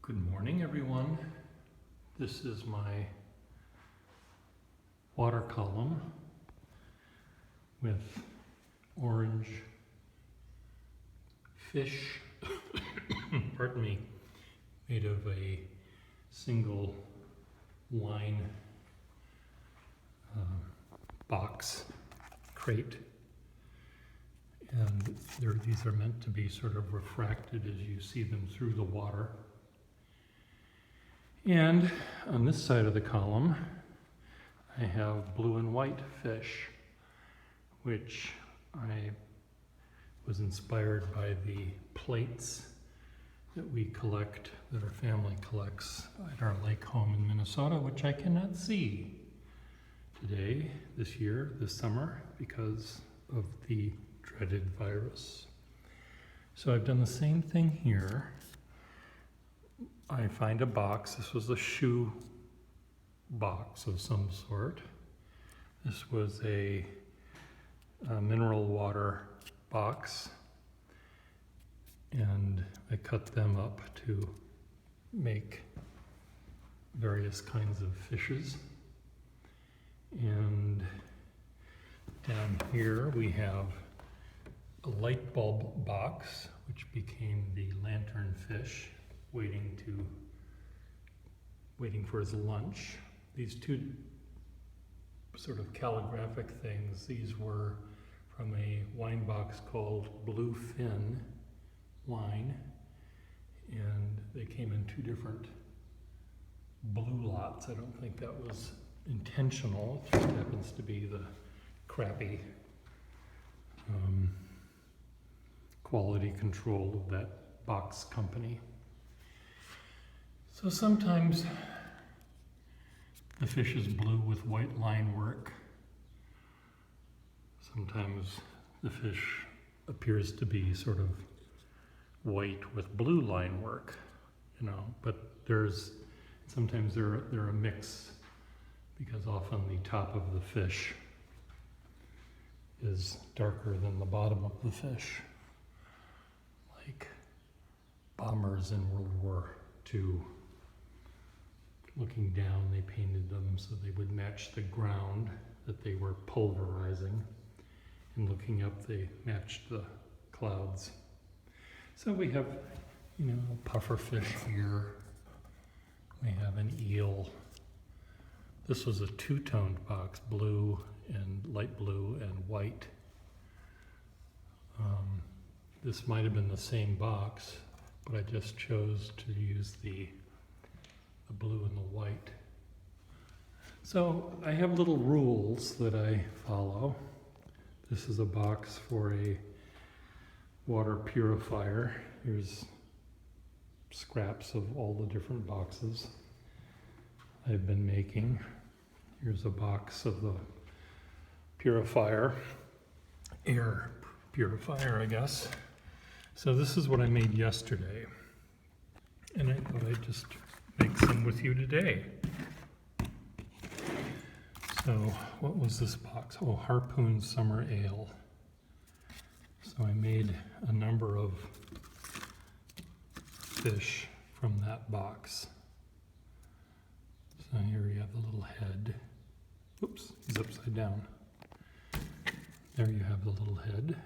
Good morning, everyone. This is my water column with orange fish, pardon me, made of a single line box crate. And these are meant to be sort of refracted as you see them through the water. And on this side of the column, I have blue and white fish, which I was inspired by the plates that we collect, that our family collects at our lake home in Minnesota, which I cannot see today, this year, this summer, because of the dreaded virus. So I've done the same thing here. I find a box. This was a shoe box of some sort. This was a mineral water box, and I cut them up to make various kinds of fishes. And down here we have a light bulb box, which became the lanternfish, waiting for his lunch. These two sort of calligraphic things, these were from a wine box called Bluefin Wine, and they came in two different blue lots. I don't think that was intentional, it just happens to be the crappy quality control of that box company. So sometimes the fish is blue with white line work. Sometimes the fish appears to be sort of white with blue line work, but sometimes they're a mix, because often the top of the fish is darker than the bottom of the fish. Like bombers in World War II. Looking down, they painted them so they would match the ground that they were pulverizing. And looking up, they matched the clouds. So we have, puffer fish here. We have an eel. This was a two-toned box, blue and light blue and white. This might have been the same box, but I just chose to use the blue and the white. So I have little rules that I follow. This is a box for a water purifier. Here's scraps of all the different boxes I've been making. Here's a box of the purifier, air purifier, I guess. So this is what I made yesterday, and I thought I'd just make some with you today. So what was this box? Oh, Harpoon Summer Ale. So I made a number of fish from that box. So here you have the little head. Oops, he's upside down. There you have the little head.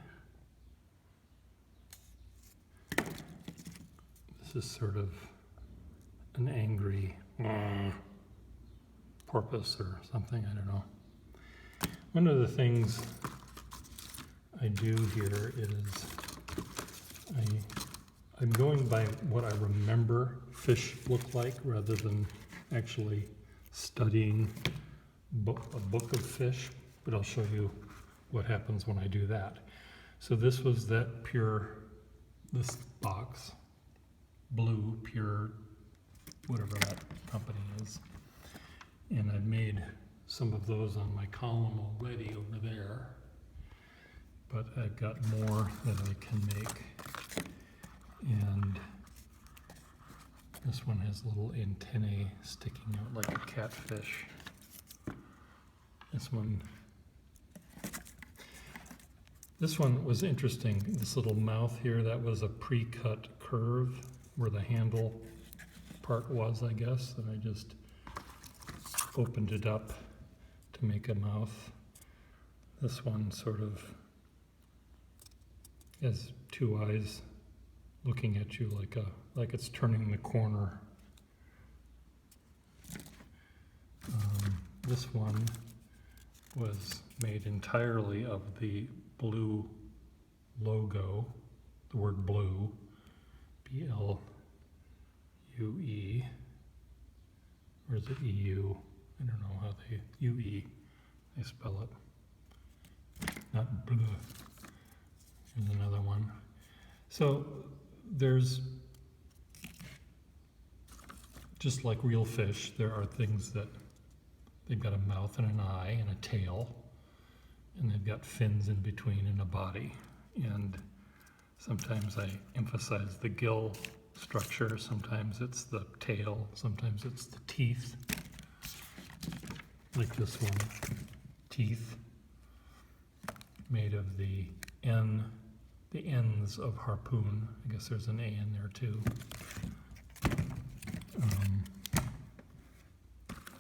This is sort of an angry porpoise or something, I don't know. One of the things I do here is I'm going by what I remember fish look like rather than actually studying a book of fish, but I'll show you what happens when I do that. So this was this box, blue, pure, whatever that company is. And I've made some of those on my column already over there, but I've got more that I can make. And this one has little antennae sticking out like a catfish. This one was interesting. This little mouth here, that was a pre-cut curve where the handle part was, I guess, and I just opened it up to make a mouth. This one sort of has two eyes looking at you like it's turning the corner. This one was made entirely of the blue logo, the word blue, B-L-U-E, or is it E-U? I don't know how U-E, they spell it. Not blue. Here's another one. So there's, just like real fish, there are things that they've got a mouth and an eye and a tail, and they've got fins in between and a body. And sometimes I emphasize the gill structure, sometimes it's the tail, sometimes it's the teeth, like this one, teeth, made of the ends of harpoon. I guess there's an A in there too.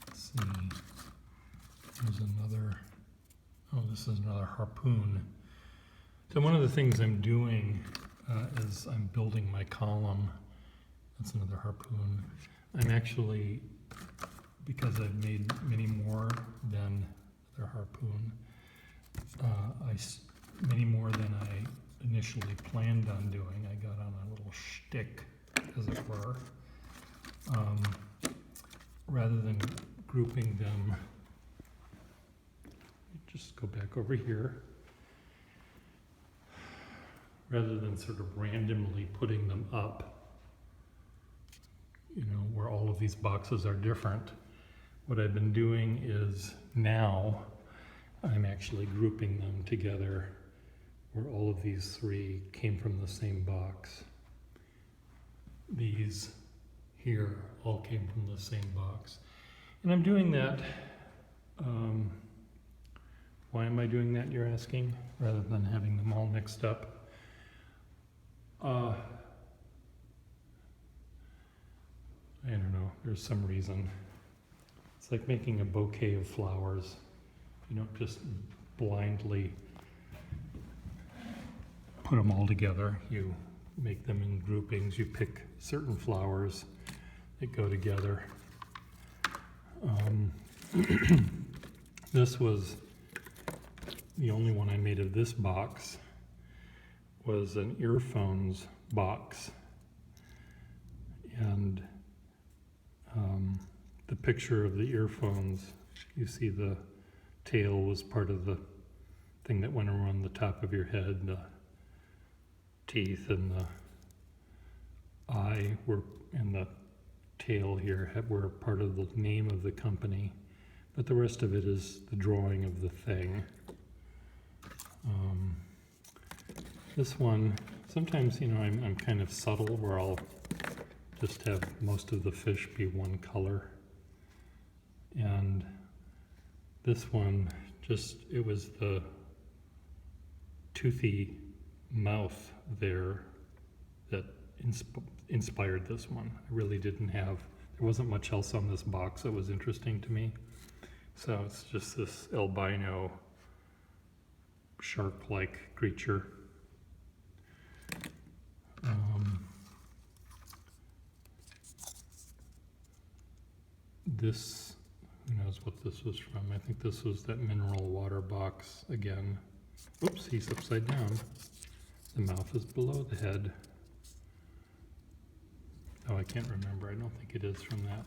Let's see, there's another, oh, this is another harpoon. So one of the things I'm doing is I'm building my column. That's another harpoon. I'm actually, because I've made many more than the harpoon, many more than I initially planned on doing. I got on a little shtick, as it were. Rather than grouping them, just go back over here. Rather than sort of randomly putting them up, you know, where all of these boxes are different, what I've been doing is now I'm actually grouping them together where all of these three came from the same box. These here all came from the same box. And I'm doing that, why am I doing that, you're asking, rather than having them all mixed up? I don't know, there's some reason. It's like making a bouquet of flowers. You don't just blindly put them all together. You make them in groupings. You pick certain flowers that go together. This was the only one I made of this box. Was an earphones box, and the picture of the earphones, you see the tail was part of the thing that went around the top of your head. The teeth and the eye were, and the tail here were part of the name of the company, but the rest of it is the drawing of the thing. This one, sometimes, you know, I'm kind of subtle where I'll just have most of the fish be one color. And this one, it was the toothy mouth there that inspired this one. I really didn't have, there wasn't much else on this box that was interesting to me. So it's just this albino shark-like creature. This, who knows what this was from? I think this was that mineral water box again. Oops, he's upside down. The mouth is below the head. Oh, I can't remember. I don't think it is from that.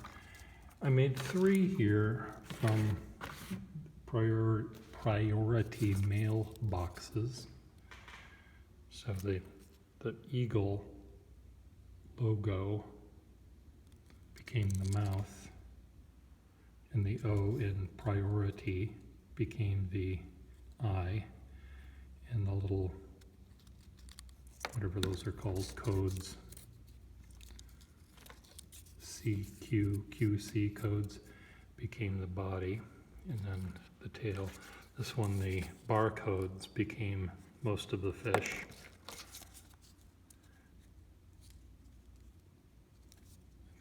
I made 3 here from priority mail boxes. So the eagle logo became the mouth, and the O in priority became the eye, and the little, whatever those are called, codes, QC codes, became the body, and then the tail. This one, the barcodes became most of the fish.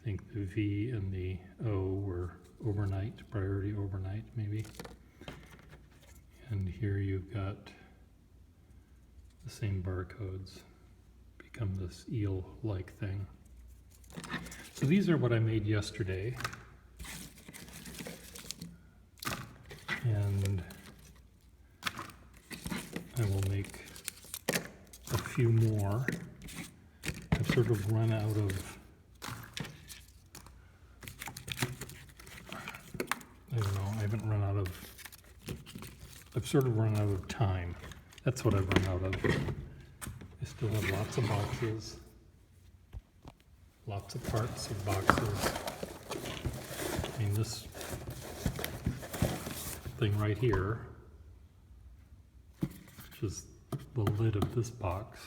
I think the V and the O were overnight, priority overnight maybe. And here you've got the same barcodes, become this eel-like thing. So these are what I made yesterday. And I will make a few more. I've sort of run out of, I don't know, I haven't run out of, I've sort of run out of time. That's what I've run out of. I still have lots of boxes, lots of parts of boxes. I mean, this thing right here, which is the lid of this box,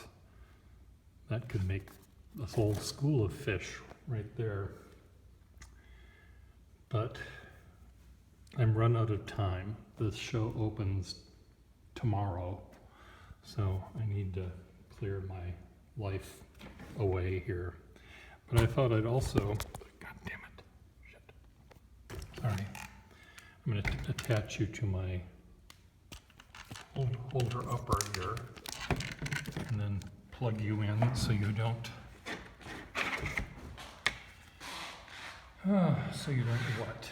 that could make a whole school of fish right there. But I'm run out of time. This show opens tomorrow, so I need to clear my life away here. But I thought I'd also, God damn it, shit. Sorry. I'm going to attach you to my holder upper here, and then plug you in so you don't, what?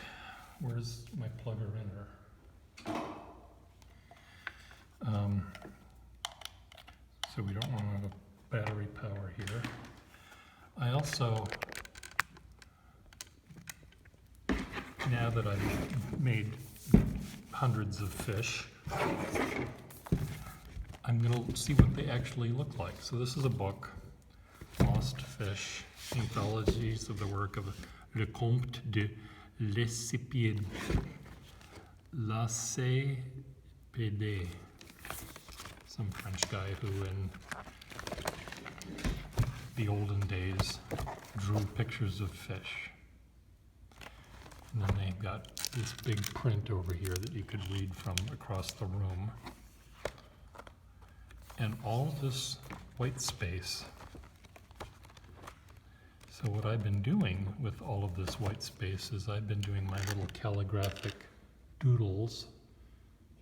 Where's my plugger inner? So we don't run out of battery power here. I also, now that I've made hundreds of fish, I'm going to see what they actually look like. So this is a book, Lost Fish, Anthologies of the Work of Le Comte de Lacépède. Lacépède. Some French guy who in the olden days drew pictures of fish. And then they've got this big print over here that you could read from across the room. And all this white space. So what I've been doing with all of this white space is I've been doing my little calligraphic doodles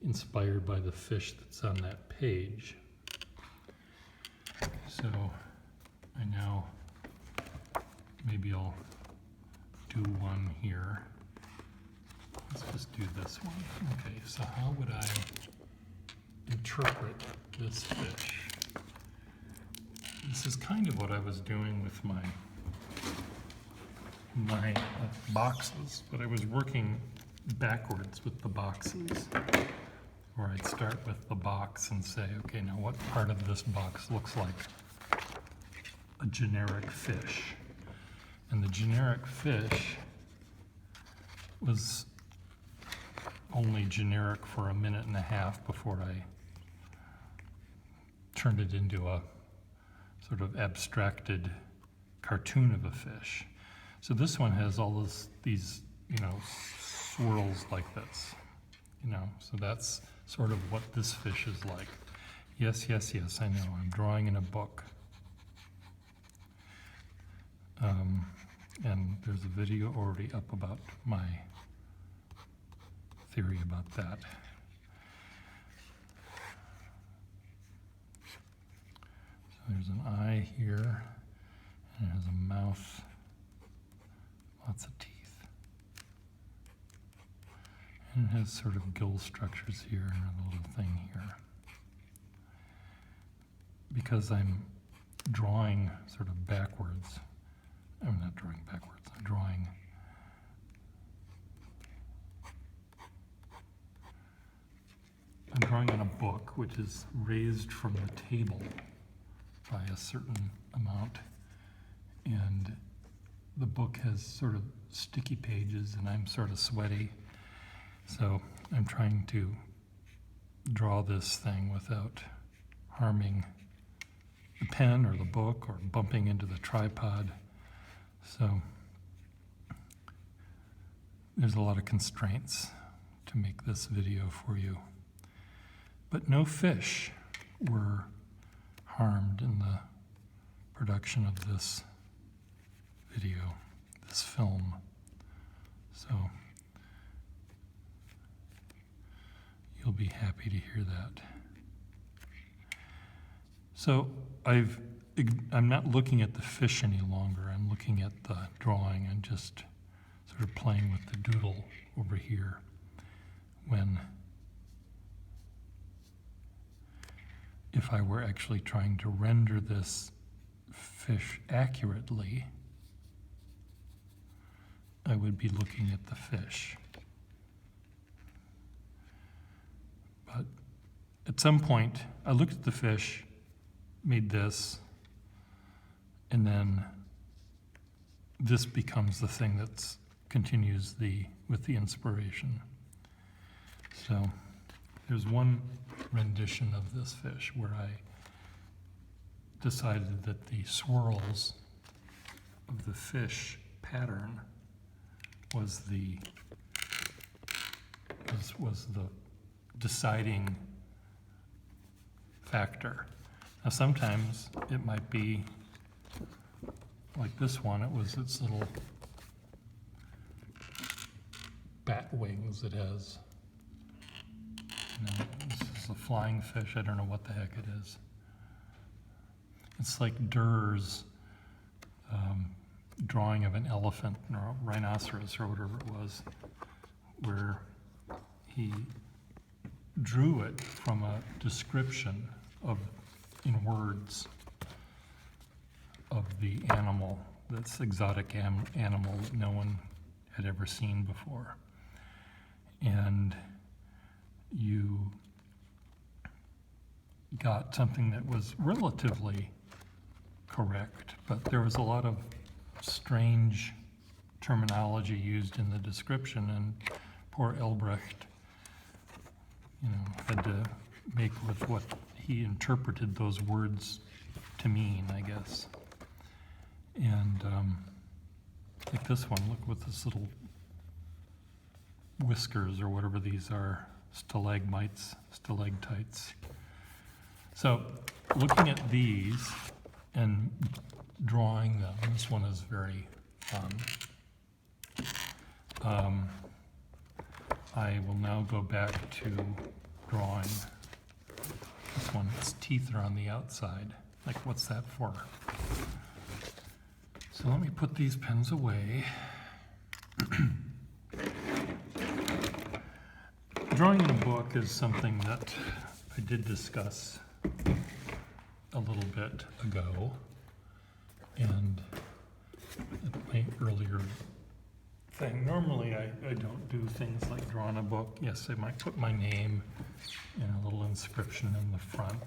inspired by the fish that's on that page. So I now, maybe I'll do one here. Let's just do this one. Okay, so how would I interpret this fish? This is kind of what I was doing with my boxes, but I was working backwards with the boxes, where I'd start with the box and say, okay, now what part of this box looks like a generic fish? And the generic fish was only generic for a minute and a half before I turned it into a sort of abstracted cartoon of a fish. So this one has all these, swirls like this, so that's sort of what this fish is like. Yes, yes, yes, I know, I'm drawing in a book. And there's a video already up about my theory about that. So there's an eye here, and it has a mouth, lots of teeth. And it has sort of gill structures here and a little thing here. Because I'm drawing sort of backwards, I'm not drawing backwards, I'm drawing on a book which is raised from the table by a certain amount, and the book has sort of sticky pages and I'm sort of sweaty, so I'm trying to draw this thing without harming the pen or the book or bumping into the tripod. So there's a lot of constraints to make this video for you. But no fish were harmed in the production of this video, this film. So you'll be happy to hear that. So I'm not looking at the fish any longer. I'm looking at the drawing and just sort of playing with the doodle over here. If I were actually trying to render this fish accurately, I would be looking at the fish. But at some point, I looked at the fish, made this, and then this becomes the thing that continues with the inspiration. So there's one rendition of this fish where I decided that the swirls of the fish pattern was the deciding factor. Now sometimes it might be like this one. It was its little bat wings it has. This is a flying fish. I don't know what the heck it is. It's like Durr's drawing of an elephant or a rhinoceros or whatever it was, where he drew it from a description in words of the animal, this exotic animal that no one had ever seen before. And you got something that was relatively correct, but there was a lot of strange terminology used in the description, and poor Elbrecht, had to make with what he interpreted those words to mean, I guess. And like this one, look with this little whiskers or whatever these are, stalagmites, stalactites. So looking at these and drawing them, this one is very fun. I will now go back to drawing this one. Its teeth are on the outside. Like, what's that for? So let me put these pens away. Drawing in a book is something that I did discuss a little bit ago, and at my earlier thing. Normally I don't do things like draw in a book. Yes, I might put my name and a little inscription in the front,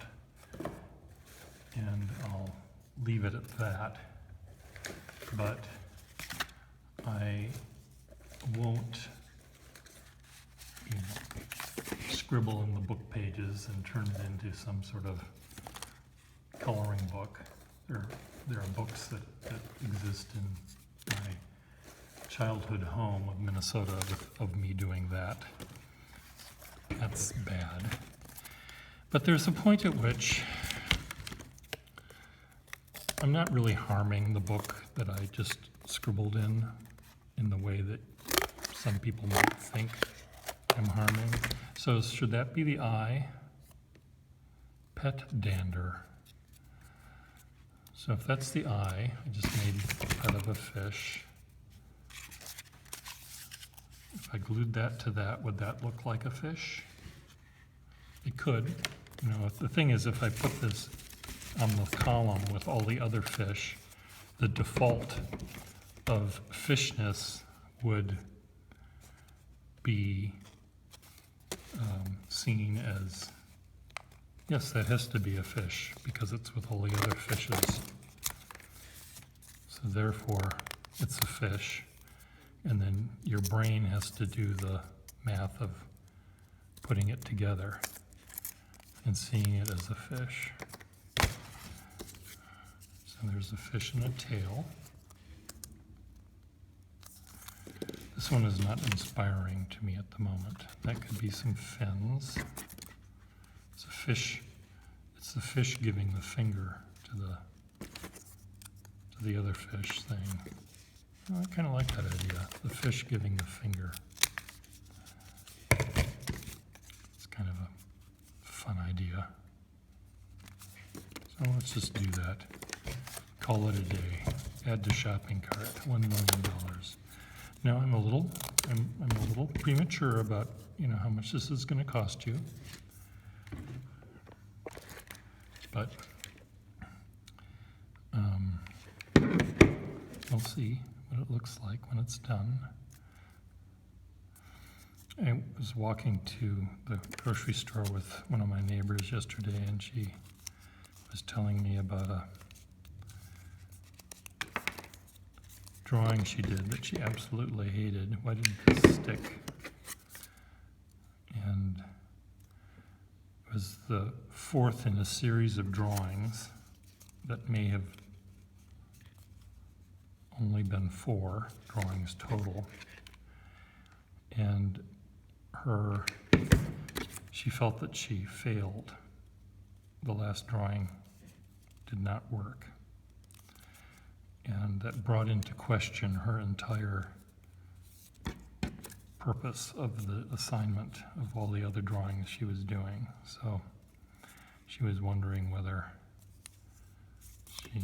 and I'll leave it at that. But I won't scribble in the book pages and turn it into some sort of coloring book. There are books that exist in my childhood home of Minnesota of me doing that. That's bad. But there's a point at which I'm not really harming the book that I just scribbled in the way that some people might think I'm harming. So should that be the eye? Pet dander. So if that's the eye, I just made out of a fish. If I glued that to that, would that look like a fish? It could. The thing is, if I put this on the column with all the other fish, the default of fishness would be seen as, yes, that has to be a fish because it's with all the other fishes. So therefore, it's a fish. And then your brain has to do the math of putting it together and seeing it as a fish. So there's a fish and a tail. This one is not inspiring to me at the moment. That could be some fins. It's a fish. It's the fish giving the finger to the other fish thing. Oh, I kind of like that idea, the fish giving the finger. It's kind of a fun idea. So let's just do that. Call it a day. Add to shopping cart, $1 million. Now I'm a little premature about, how much this is going to cost you. But we'll see what it looks like when it's done. I was walking to the grocery store with one of my neighbors yesterday, and she was telling me about a drawing she did that she absolutely hated. Why didn't this stick? And it was the fourth in a series of drawings that may have only been 4 drawings total. And she felt that she failed. The last drawing did not work. And that brought into question her entire purpose of the assignment of all the other drawings she was doing. So she was wondering whether she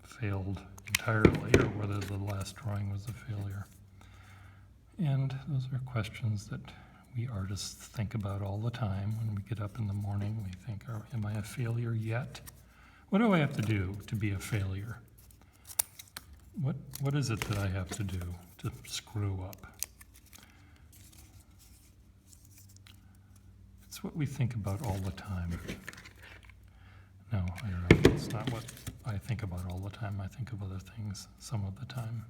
failed entirely or whether the last drawing was a failure. And those are questions that we artists think about all the time. When we get up in the morning, we think, am I a failure yet? What do I have to do to be a failure? What is it that I have to do to screw up? It's what we think about all the time. No, I don't know. It's not what I think about all the time. I think of other things some of the time.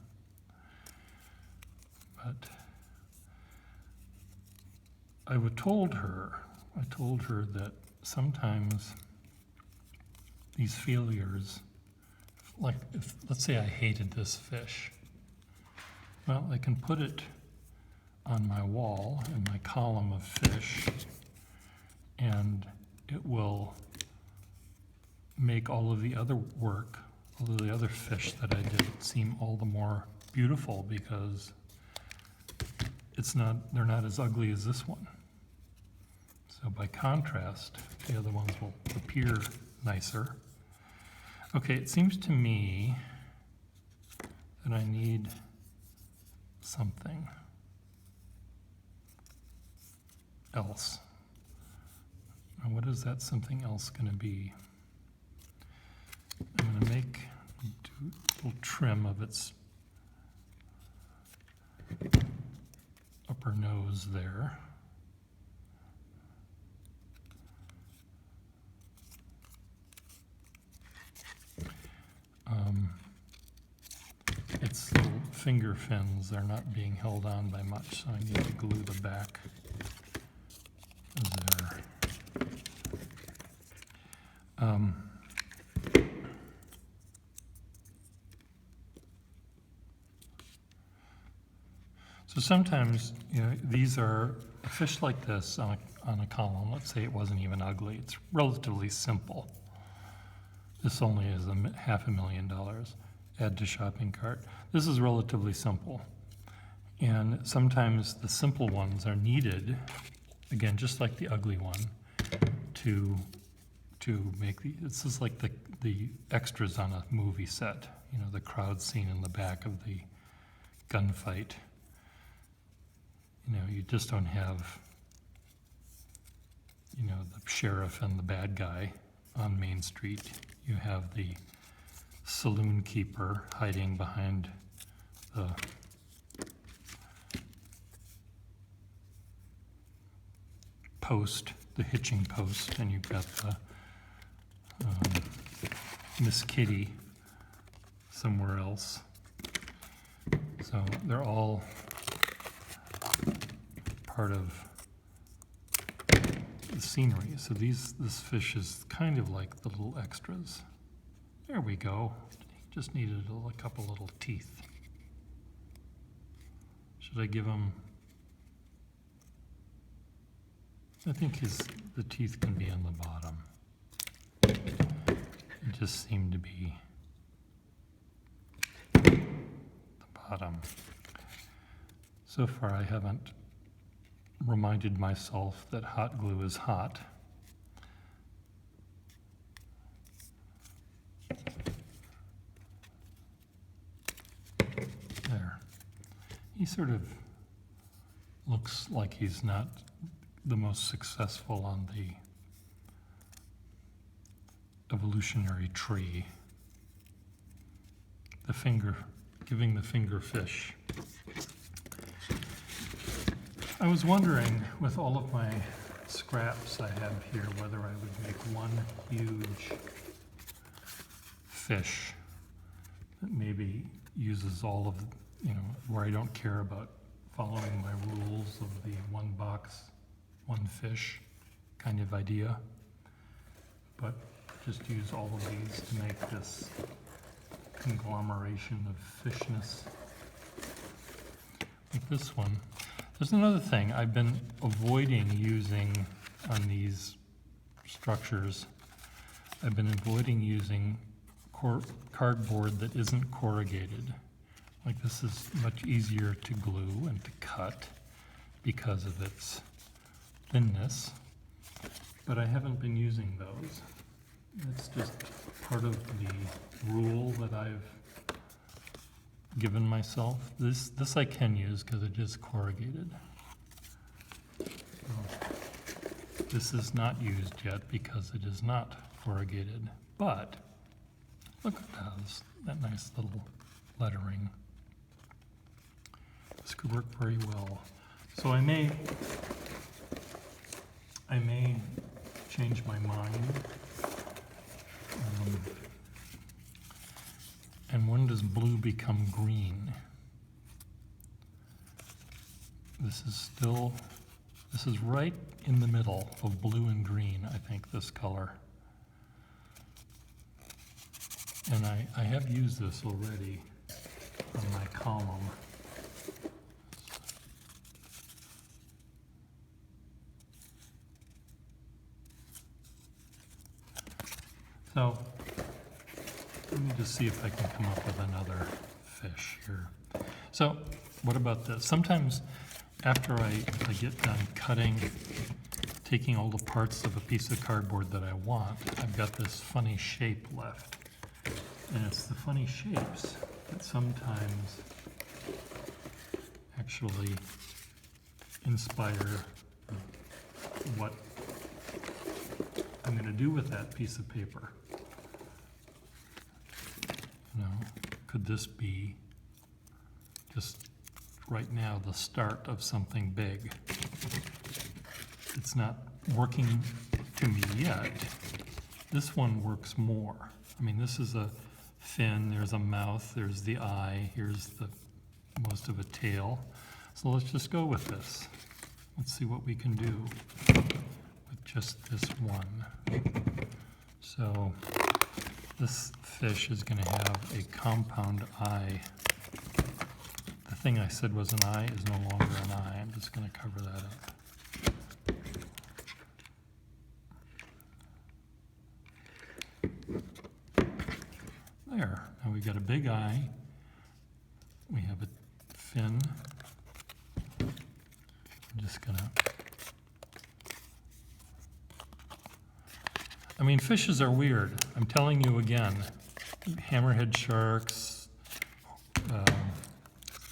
But I told her that sometimes these failures, like let's say I hated this fish. Well, I can put it on my wall in my column of fish, and it will make all of the other work, all of the other fish that I did seem all the more beautiful because they're not as ugly as this one. So by contrast, the other ones will appear nicer. Okay, it seems to me that I need something else. Now, what is that something else going to be? I'm going to do a little trim of its upper nose there. Its little finger fins are not being held on by much, so I need to glue the back there. So sometimes, these are a fish like this on a column. Let's say it wasn't even ugly. It's relatively simple. This only is $500,000. Add to shopping cart. This is relatively simple. And sometimes the simple ones are needed, again, just like the ugly one, to make this is like the extras on a movie set, the crowd scene in the back of the gunfight. You just don't have, the sheriff and the bad guy on Main Street. You have the saloon keeper hiding behind the post, the hitching post, and you've got the Miss Kitty somewhere else. So they're all part of the scenery. So this fish is kind of like the little extras. There we go. Just needed a couple little teeth. Should I give him? I think the teeth can be on the bottom. It just seemed to be bottom. So far I haven't reminded myself that hot glue is hot. There. He sort of looks like he's not the most successful on the evolutionary tree. The finger, giving the finger fish. I was wondering, with all of my scraps I have here, whether I would make one huge fish that maybe uses all of, where I don't care about following my rules of the one box, one fish kind of idea, but just use all of these to make this conglomeration of fishness. With this one, there's another thing I've been avoiding using on these structures. I've been avoiding using cardboard that isn't corrugated. Like, this is much easier to glue and to cut because of its thinness, but I haven't been using those. It's just part of the rule that I've given myself. This I can use because it is corrugated. This is not used yet because it is not corrugated, but look at that nice little lettering. This could work very well. So I may change my mind. And when does blue become green? This is right in the middle of blue and green, I think, this color. And I have used this already on my column. So let me just see if I can come up with another fish here. So what about this? Sometimes after I get done cutting, taking all the parts of a piece of cardboard that I want, I've got this funny shape left. And it's the funny shapes that sometimes actually inspire what I'm going to do with that piece of paper. Could this be just right now the start of something big? It's not working to me yet. This one works more. I mean, this is a fin, there's a mouth, there's the eye, here's the most of a tail. So let's just go with this. Let's see what we can do with just this one. So this fish is going to have a compound eye. The thing I said was an eye is no longer an eye. I'm just going to cover that up. There. Now we've got a big eye. We have a fin. I'm just going to... I mean, fishes are weird. I'm telling you again. Hammerhead sharks,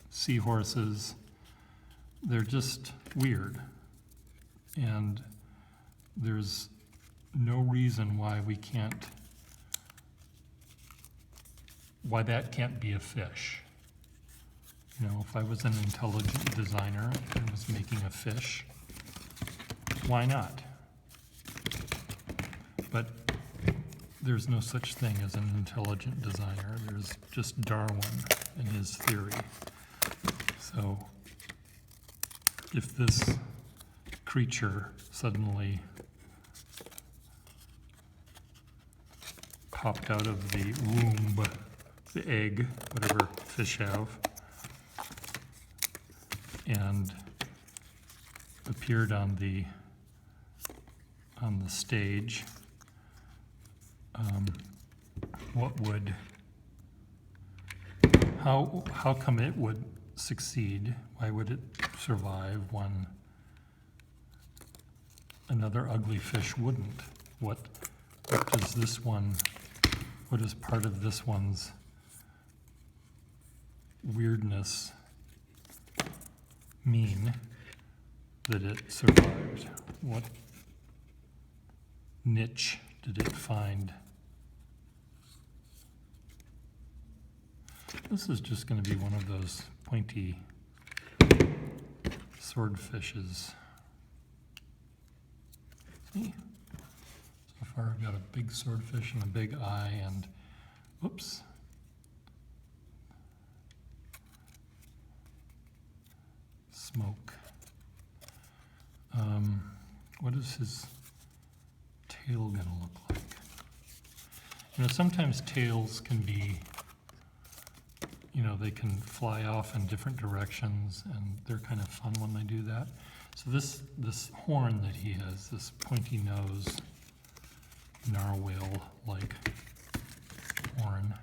seahorses, they're just weird. And there's no reason why that can't be a fish. If I was an intelligent designer and was making a fish, why not? But there's no such thing as an intelligent designer. There's just Darwin and his theory. So if this creature suddenly popped out of the womb, the egg, whatever fish have, and appeared on the stage, how come it would succeed? Why would it survive when another ugly fish wouldn't? What does this one, what is part of this one's weirdness mean that it survived? What niche did it find? This is just going to be one of those pointy swordfishes. See? So far I've got a big swordfish and a big eye and, whoops. Smoke. What is his tail going to look like? You know, sometimes tails can be, you know, they can fly off in different directions, and they're kind of fun when they do that. So this horn that he has, this pointy nose, narwhal-like horn,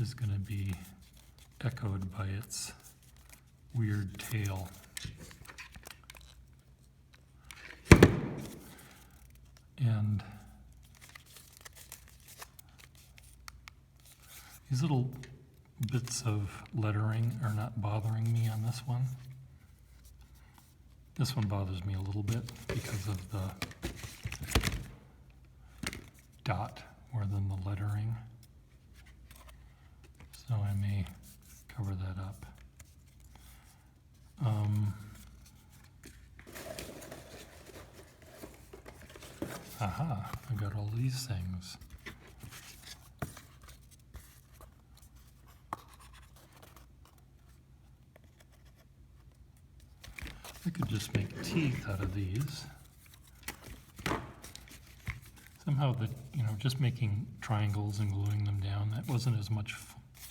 is going to be echoed by its weird tail. And these little bits of lettering are not bothering me on this one. This one bothers me a little bit because of the dot more than the lettering. So I may cover that up. Aha, I got all these things. I could just make teeth out of these. Somehow just making triangles and gluing them down, that wasn't as much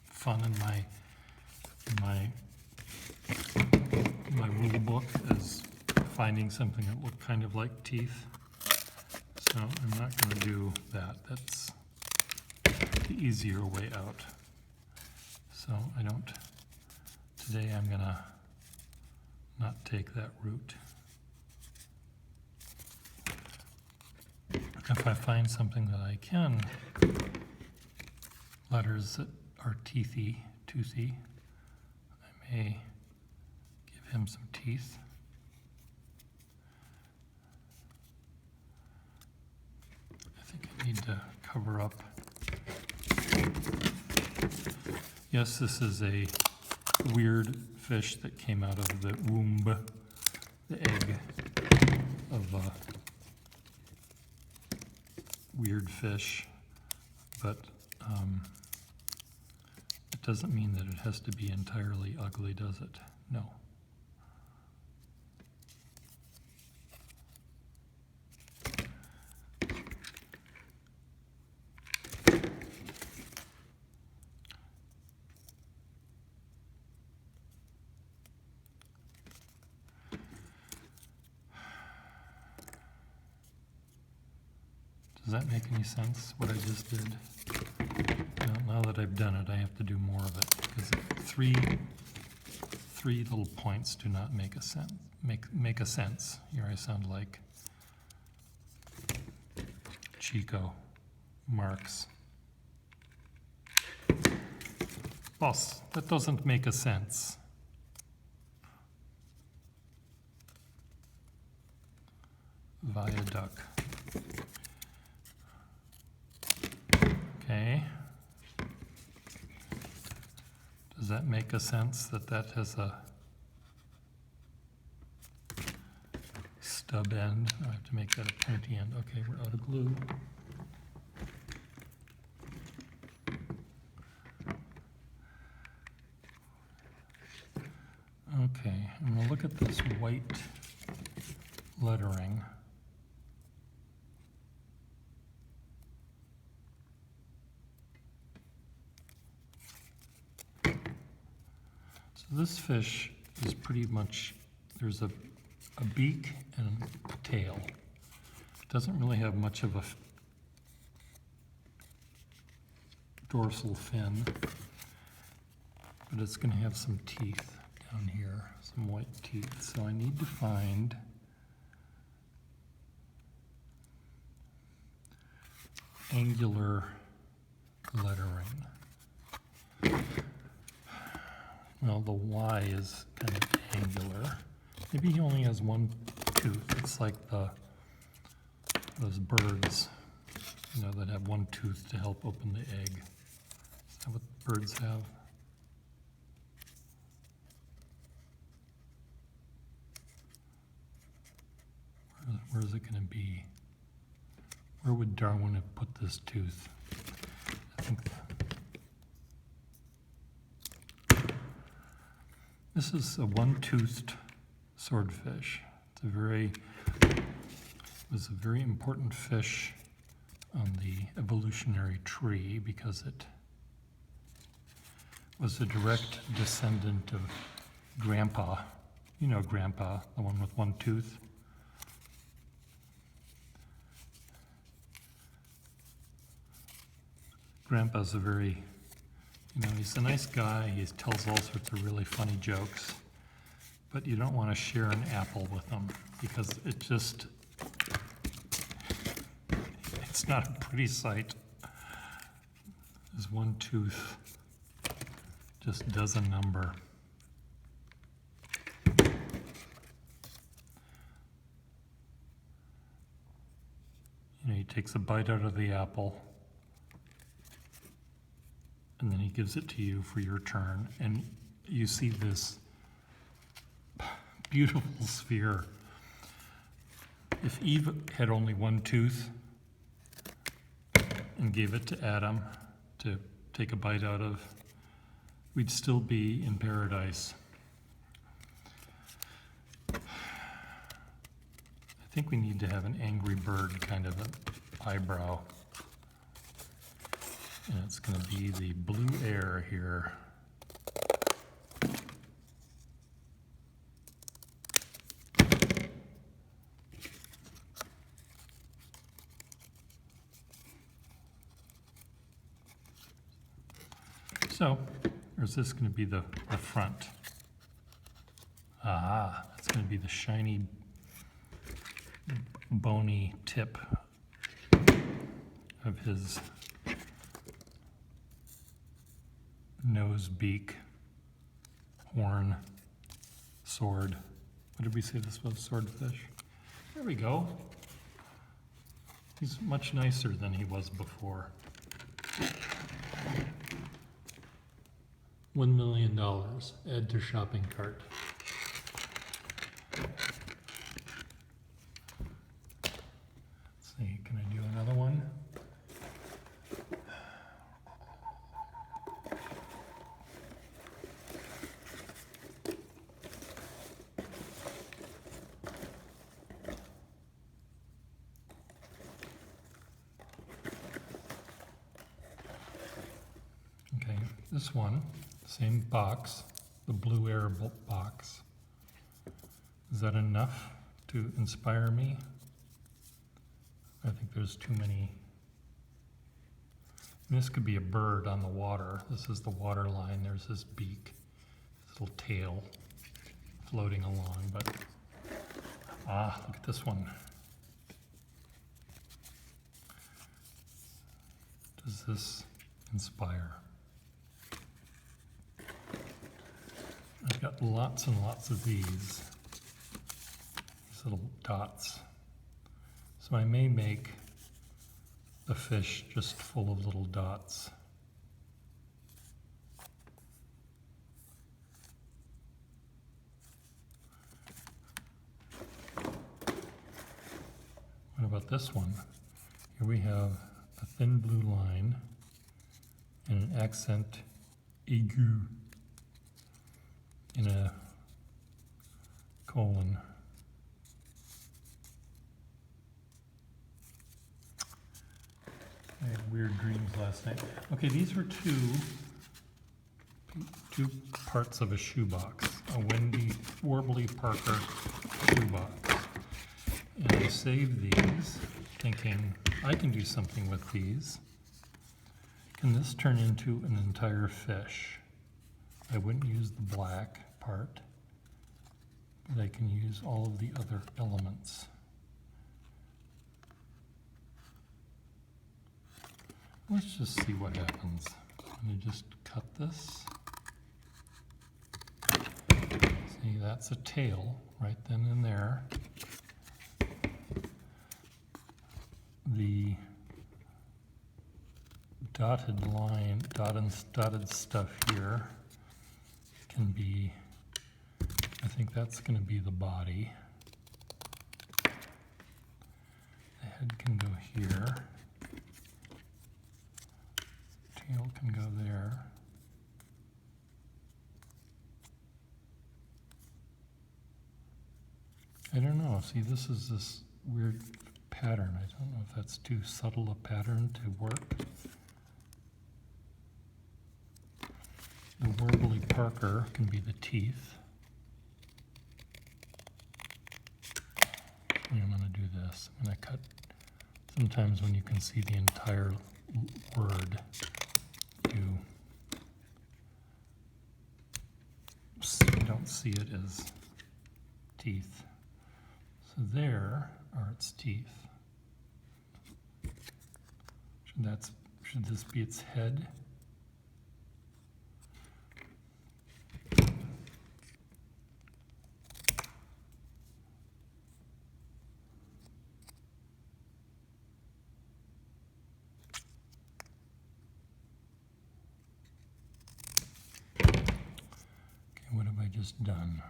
fun in my rule book as finding something that looked kind of like teeth. So I'm not going to do that. That's the easier way out. So today I'm going to not take that route. If I find something that I can, letters that are toothy, I may give him some teeth. I think I need to cover up. Yes, this is a weird fish that came out of the womb, the egg of a weird fish, but it doesn't mean that it has to be entirely ugly, does it? No. Does that make any sense, what I just did? Now that I've done it, I have to do more of it, because three little points do not make a sense. Make a sense. Here I sound like Chico Marx. Boss, that doesn't make a sense. Viaduct. Okay. Does that make a sense that that has a stub end? I have to make that a pointy end. Okay, we're out of glue. Okay, I'm going to look at this white lettering. So this fish is pretty much, there's a beak and a tail. It doesn't really have much of dorsal fin, but it's going to have some teeth down here, some white teeth. So I need to find angular lettering. Well, the Y is kind of angular. Maybe he only has one tooth. It's like those birds, you know, that have one tooth to help open the egg. Is that what birds have? Where is it going to be? Where would Darwin have put this tooth? I think this is a one-toothed swordfish. It was a very important fish on the evolutionary tree because it was a direct descendant of Grandpa. You know Grandpa, the one with one tooth. Grandpa's a very, he's a nice guy. He tells all sorts of really funny jokes, but you don't want to share an apple with him because it's not a pretty sight. His one tooth just does a number. He takes a bite out of the apple, and then he gives it to you for your turn, and you see this beautiful sphere. If Eve had only one tooth and gave it to Adam to take a bite out of, we'd still be in paradise. I think we need to have an angry bird kind of an eyebrow. And it's going to be the blue air here. So, or is this going to be the front? Ah, that's going to be the shiny, bony tip of his nose, beak, horn, sword. What did we say this was? Swordfish? There we go. He's much nicer than he was before. $1 million. Add to shopping cart. Let's see, can I do another one? Okay, this one, same box, the Blue Air box. Is that enough to inspire me? I think there's too many. This could be a bird on the water. This is the water line. There's his beak, his little tail floating along. But, look at this one. Does this inspire? I've got lots and lots of these little dots. So I may make the fish just full of little dots. What about this one? Here we have a thin blue line and an accent aigu in a colon. I had weird dreams last night. Okay, these were two parts of a shoebox, a Wendy Warbly Parker shoebox. And I saved these thinking I can do something with these. can this turn into an entire fish? I wouldn't use the black part, but I can use all of the other elements. Let's just see what happens. I'm going to just cut this. See, that's a tail right then and there. The dotted line, dotted stuff here can be, I think that's going to be the body. The head can go here. Tail can go there. I don't know. See, this is this weird pattern. I don't know if that's too subtle a pattern to work. The Warbly Parker can be the teeth. And I'm going to do this. I'm going to cut. Sometimes when you can see the entire word, you don't see it as teeth. So there are its teeth. Should this be its head? What have I just done?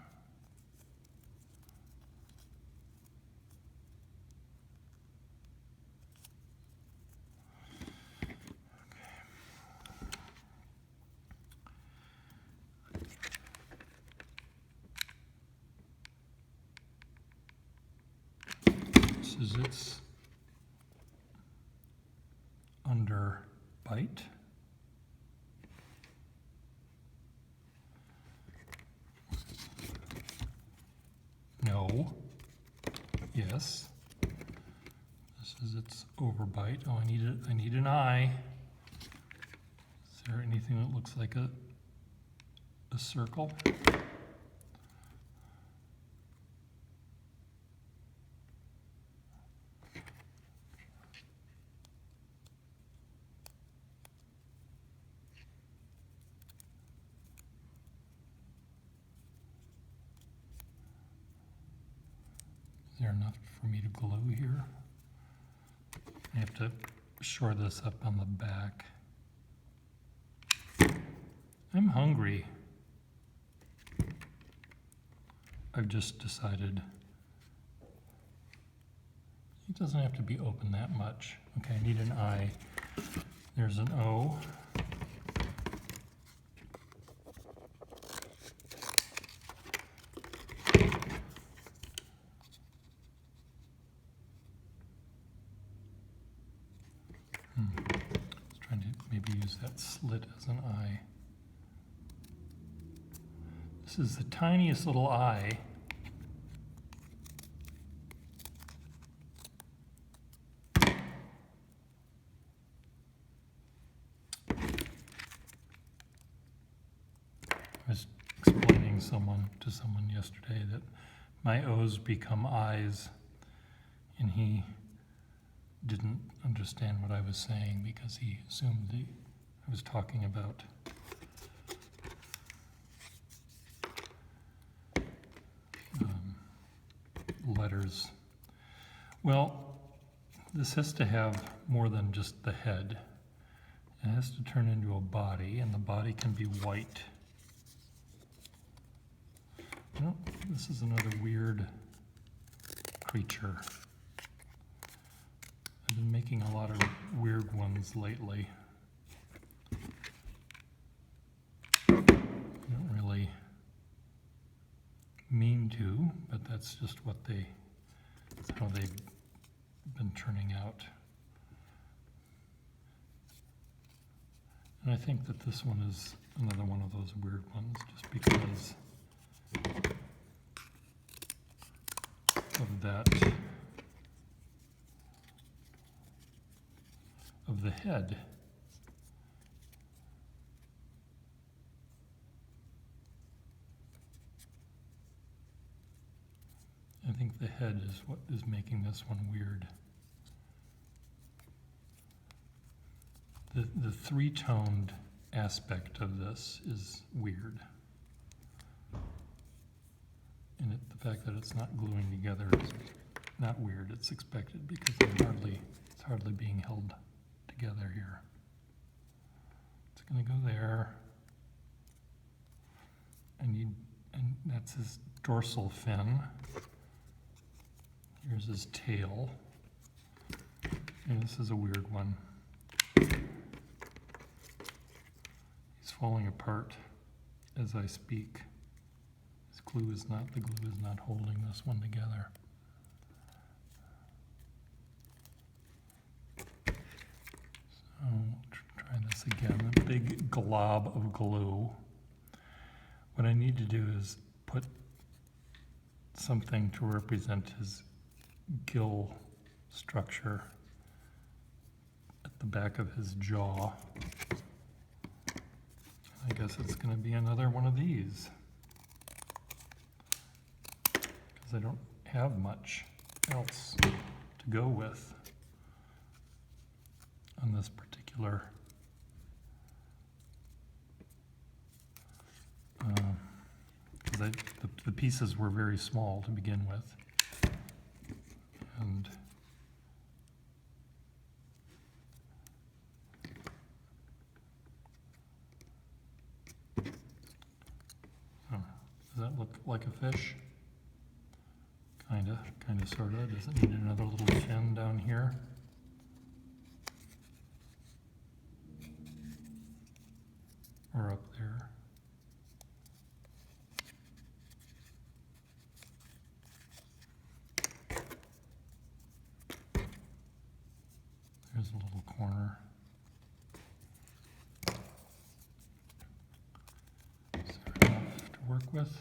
This is its under bite. No. Yes. This is its overbite. Oh, I need an eye. Is there anything that looks like a circle? Is there enough for me to glue here? I have to shore this up on the back. I'm hungry. I've just decided it doesn't have to be open that much. Okay, I need an I. There's an O. Let's try to maybe use that slit as an I. This is the tiniest little eye. I was explaining to someone yesterday that my O's become I's, and he didn't understand what I was saying because he assumed I was talking about letters. Well, this has to have more than just the head. It has to turn into a body, and the body can be white. Well, this is another weird creature. I've been making a lot of weird ones lately. I don't really mean to, but that's just how they've been turning out. And I think that this one is another one of those weird ones, just because of that, of the head. I think the head is what is making this one weird. The three-toned aspect of this is weird. And the fact that it's not gluing together is not weird, it's expected because it's hardly being held together here. It's gonna go there. And that's his dorsal fin. Here's his tail. And this is a weird one. He's falling apart as I speak. The glue is not holding this one together. So try this again. A big glob of glue. What I need to do is put something to represent his gill structure at the back of his jaw. I guess it's going to be another one of these, because I don't have much else to go with on this particular because the pieces were very small to begin with, and does that look like a fish? Kinda, sorta. Does it need another little fin down here? Or up there? There's a little corner. Is there enough to work with?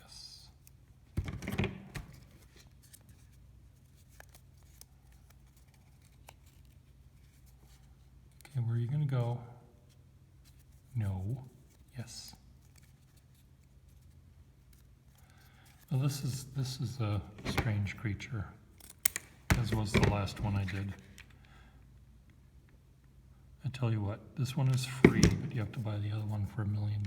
Yes. Okay, where are you going to go? No. Yes. Well, this is a strange creature, as was the last one I did. I tell you what, this one is free, but you have to buy the other one for $1 million.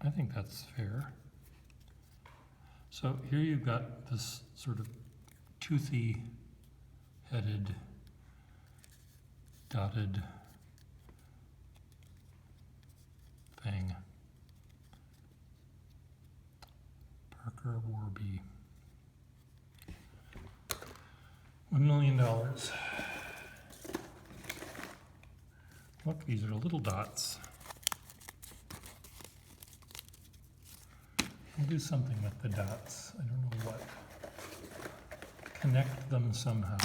I think that's fair. So here you've got this sort of toothy headed, dotted thing. Parker Warby. $1 million. Look, these are little dots. I'll do something with the dots. I don't know what. Connect them somehow.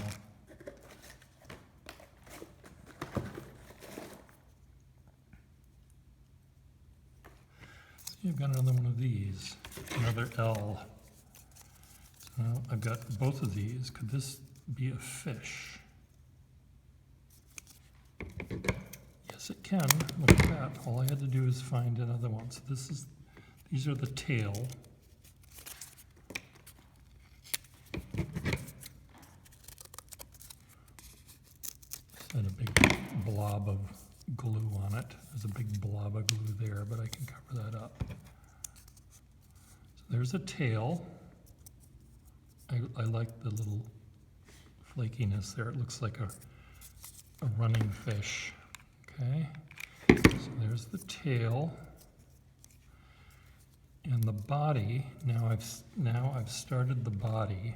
So you've got another one of these, another L. So now I've got both of these. Could this be a fish? Yes, it can. Look at that. All I had to do is find another one. So these are the tail. And a big blob of glue on it. There's a big blob of glue there, but I can cover that up. So there's a tail. I like the little flakiness there. It looks like a running fish. Okay, so there's the tail. And the body, now I've started the body.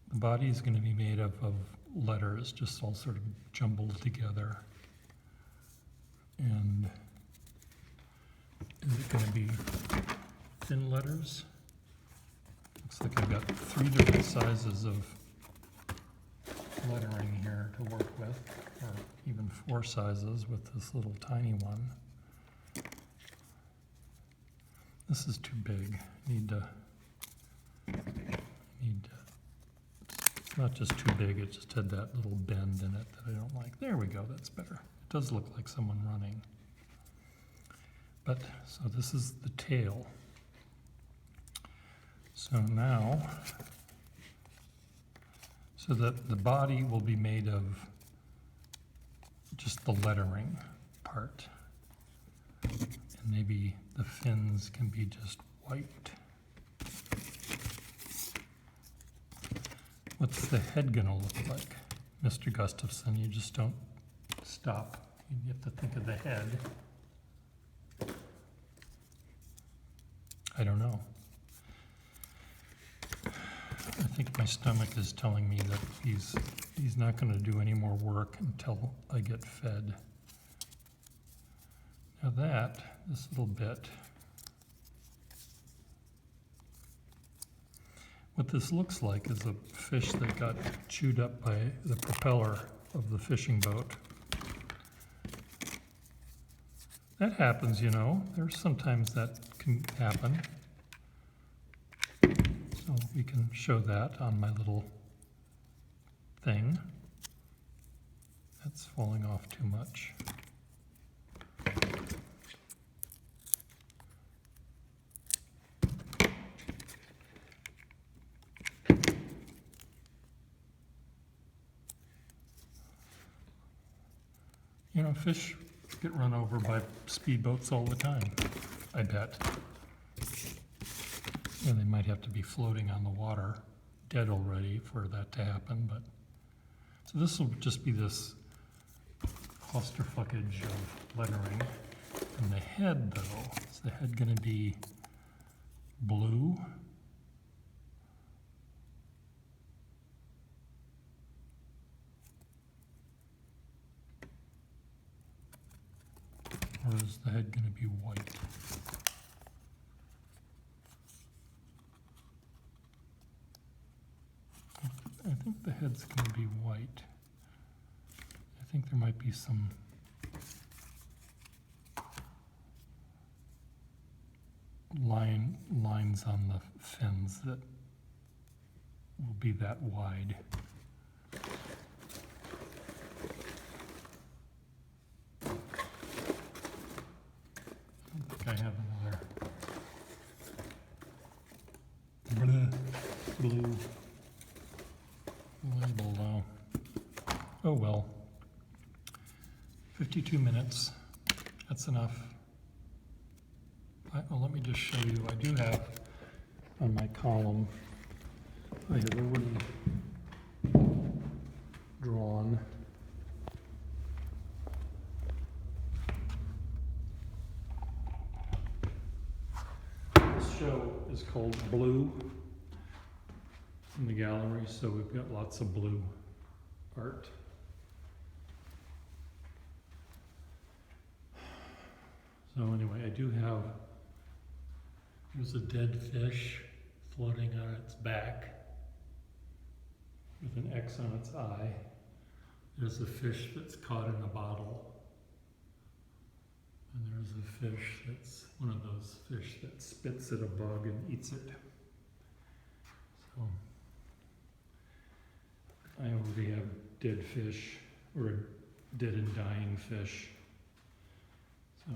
The body is going to be made up of letters, just all sort of jumbled together. And is it going to be thin letters? Looks like I've got 3 different sizes of lettering here to work with, or even 4 sizes with this little tiny one. This is too big. Need to Not just too big, it just had that little bend in it that I don't like. There we go, that's better. It does look like someone running. But, so this is the tail. So now, so that the body will be made of just the lettering part. And maybe the fins can be just white. What's the head gonna look like? Mr. Gustafson, you just don't stop. You have to think of the head. I don't know. I think my stomach is telling me that he's not gonna do any more work until I get fed. Now this little bit, what this looks like is a fish that got chewed up by the propeller of the fishing boat. That happens, you know. There's sometimes that can happen. So we can show that on my little thing. That's falling off too much. You know, fish get run over by speedboats all the time, I bet. And they might have to be floating on the water, dead already, for that to happen, but. So this will just be this clusterfuckage of lettering. And the head, though, is the head gonna be blue? Or is the head going to be white? I think the head's going to be white. I think there might be some lines on the fins that will be that wide. I have another blue label though. Oh well. 52 minutes. That's enough. Well, let me just show you. I do have on my column, I have already drawn show is called Blue in the gallery, so we've got lots of blue art. So anyway, I do have, there's a dead fish floating on its back with an X on its eye. There's a fish that's caught in a bottle. And there's a fish that's one of those fish that spits at a bug and eats it. So I already have dead fish, or dead and dying fish. So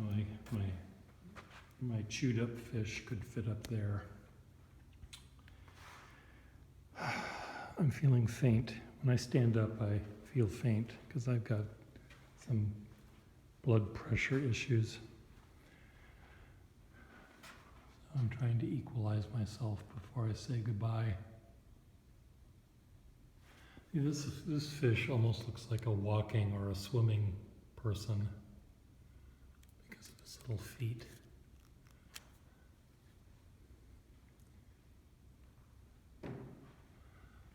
my chewed up fish could fit up there. I'm feeling faint. When I stand up, I feel faint because I've got some blood pressure issues. I'm trying to equalize myself before I say goodbye. See, this fish almost looks like a walking or a swimming person because of his little feet.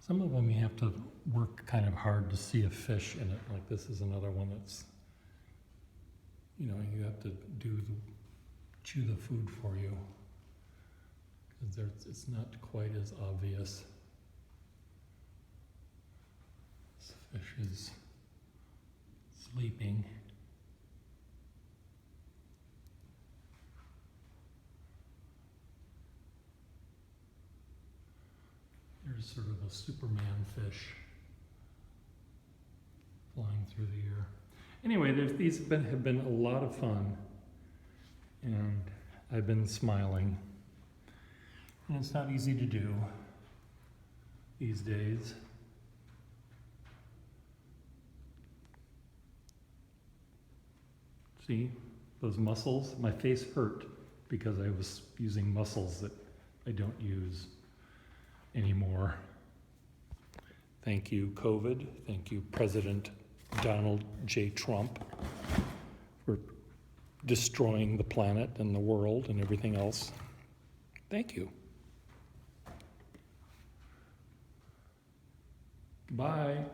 Some of them you have to work kind of hard to see a fish in it. Like this is another one that's, you know, you have to chew the food for you. Because it's not quite as obvious. This fish is sleeping. There's Here's sort of a Superman fish flying through the air. Anyway, these have been a lot of fun, and I've been smiling. And it's not easy to do these days. See those muscles? My face hurt because I was using muscles that I don't use anymore. Thank you, COVID. Thank you, President Donald J. Trump, for destroying the planet and the world and everything else. Thank you. Bye.